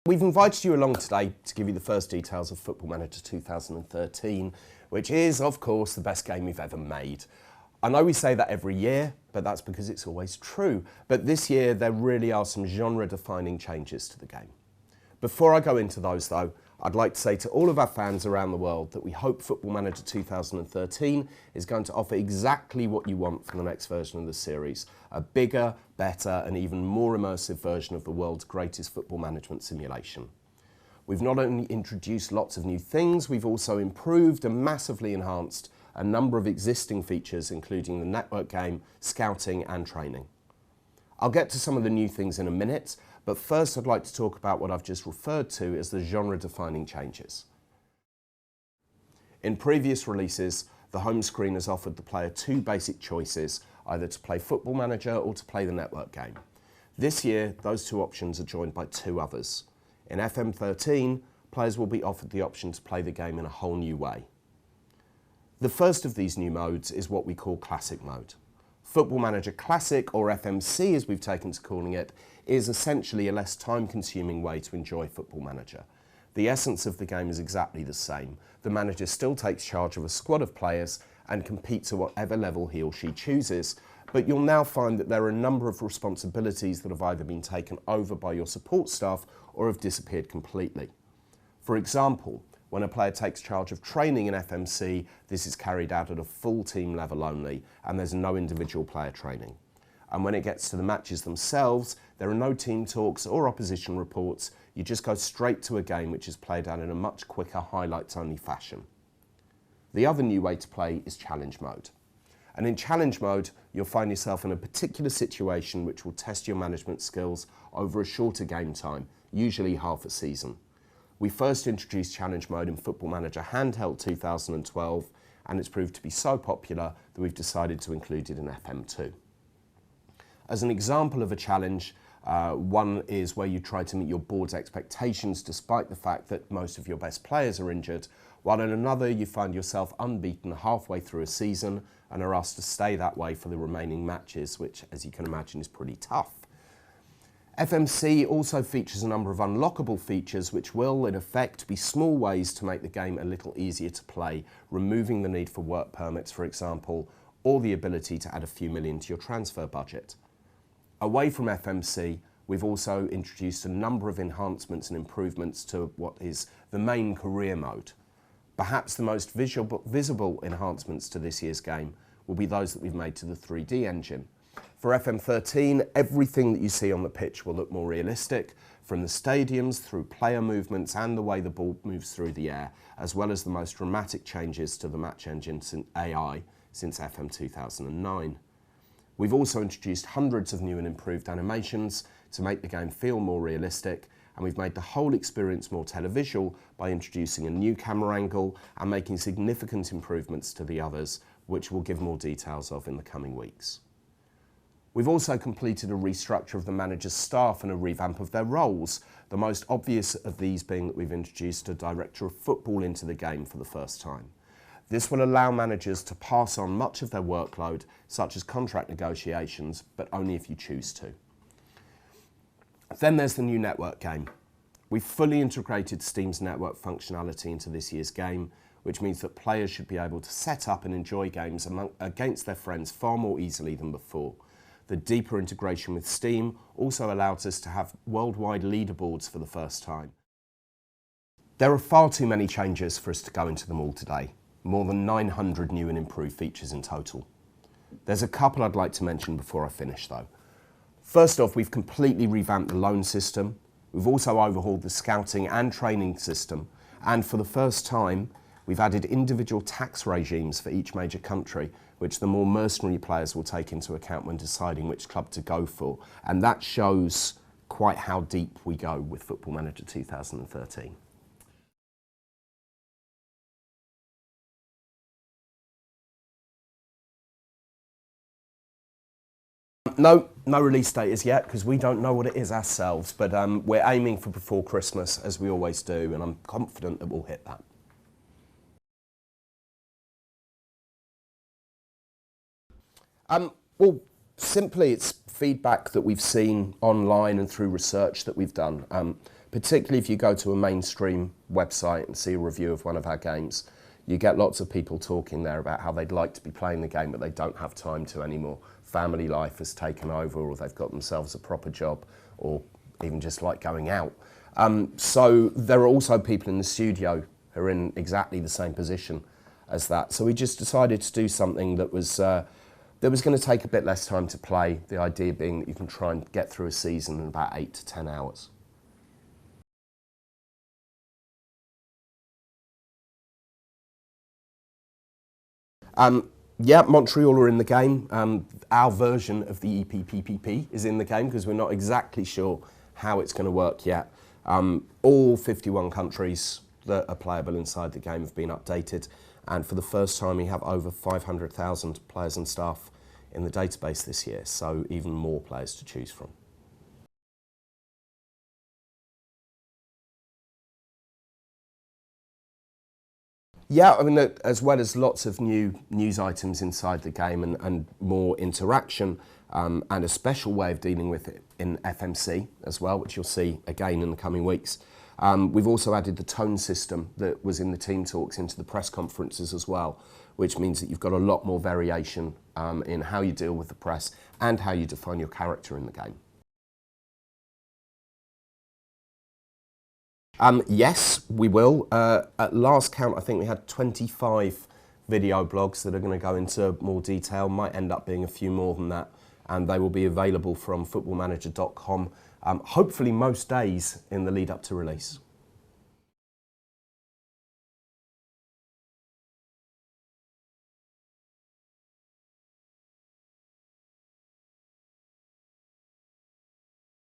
We've invited you along today to give you the first details of Football Manager 2013, which is, of course, the best game we've ever made. I know we say that every year, but that's because it's always true. But this year, there really are some genre-defining changes to the game. Before I go into those, though, I'd like to say to all of our fans around the world that we hope Football Manager 2013 is going to offer exactly what you want from the next version of the series. A bigger, better and even more immersive version of the world's greatest football management simulation. We've not only introduced lots of new things, we've also improved and massively enhanced a number of existing features, including the network game, scouting and training. I'll get to some of the new things in a minute, but first I'd like to talk about what I've just referred to as the genre-defining changes. In previous releases, the home screen has offered the player two basic choices, either to play Football Manager or to play the network game. This year, those two options are joined by two others. In FM13, players will be offered the option to play the game in a whole new way. The first of these new modes is what we call Classic Mode. Football Manager Classic, or FMC as we've taken to calling it, is essentially a less time-consuming way to enjoy Football Manager. The essence of the game is exactly the same. The manager still takes charge of a squad of players and competes at whatever level he or she chooses, but you'll now find that there are a number of responsibilities that have either been taken over by your support staff or have disappeared completely. For example, when a player takes charge of training in FMC, this is carried out at a full team level only, and there's no individual player training. And when it gets to the matches themselves, there are no team talks or opposition reports. You just go straight to a game which is played out in a much quicker highlights-only fashion. The other new way to play is Challenge Mode. And in Challenge Mode, you'll find yourself in a particular situation which will test your management skills over a shorter game time, usually half a season. We first introduced Challenge Mode in Football Manager Handheld 2012, and it's proved to be so popular that we've decided to include it in FM2. As an example of a challenge, one is where you try to meet your board's expectations despite the fact that most of your best players are injured, while in another you find yourself unbeaten halfway through a season and are asked to stay that way for the remaining matches, which, as you can imagine, is pretty tough. FMC also features a number of unlockable features which will, in effect, be small ways to make the game a little easier to play, removing the need for work permits, for example, or the ability to add a few million to your transfer budget. Away from FMC, we've also introduced a number of enhancements and improvements to what is the main career mode. Perhaps the most visible enhancements to this year's game will be those that we've made to the 3D engine. For FM13, everything that you see on the pitch will look more realistic, from the stadiums through player movements and the way the ball moves through the air, as well as the most dramatic changes to the match engine AI since FM 2009. We've also introduced hundreds of new and improved animations to make the game feel more realistic, and we've made the whole experience more televisual by introducing a new camera angle and making significant improvements to the others, which we'll give more details of in the coming weeks. We've also completed a restructure of the manager's staff and a revamp of their roles, the most obvious of these being that we've introduced a director of football into the game for the first time. This will allow managers to pass on much of their workload, such as contract negotiations, but only if you choose to. Then there's the new network game. We've fully integrated Steam's network functionality into this year's game, which means that players should be able to set up and enjoy games against their friends far more easily than before. The deeper integration with Steam also allows us to have worldwide leaderboards for the first time. There are far too many changes for us to go into them all today. More than 900 new and improved features in total. There's a couple I'd like to mention before I finish though. First off, we've completely revamped the loan system. We've also overhauled the scouting and training system. And for the first time, we've added individual tax regimes for each major country, which the more mercenary players will take into account when deciding which club to go for. And that shows quite how deep we go with Football Manager 2013. No release date as yet, because we don't know what it is ourselves, but we're aiming for before Christmas, as we always do, and I'm confident that we'll hit that. Well, simply it's feedback that we've seen online and through research that we've done. particularly if you go to a mainstream website and see a review of one of our games, you get lots of people talking there about how they'd like to be playing the game, but they don't have time to anymore. Family life has taken over, or they've got themselves a proper job, or even just like going out. So there are also people in the studio who are in exactly the same position as that. So we just decided to do something that was going to take a bit less time to play, the idea being that you can try and get through a season in about 8 to 10 hours. Yeah, Montreal are in the game. Our version of the EPPPP is in the game because we're not exactly sure how it's going to work yet. All 51 countries that are playable inside the game have been updated, and for the first time we have over 500,000 players and staff in the database this year, so even more players to choose from. Yeah, I mean, as well as lots of new news items inside the game and more interaction and a special way of dealing with it in FMC as well, which you'll see again in the coming weeks. We've also added the tone system that was in the team talks into the press conferences as well, which means that you've got a lot more variation in how you deal with the press and how you define your character in the game. Yes, we will. At last count, I think we had 25 video blogs that are going to go into more detail. Might end up being a few more than that, and they will be available from footballmanager.com, hopefully most days in the lead up to release.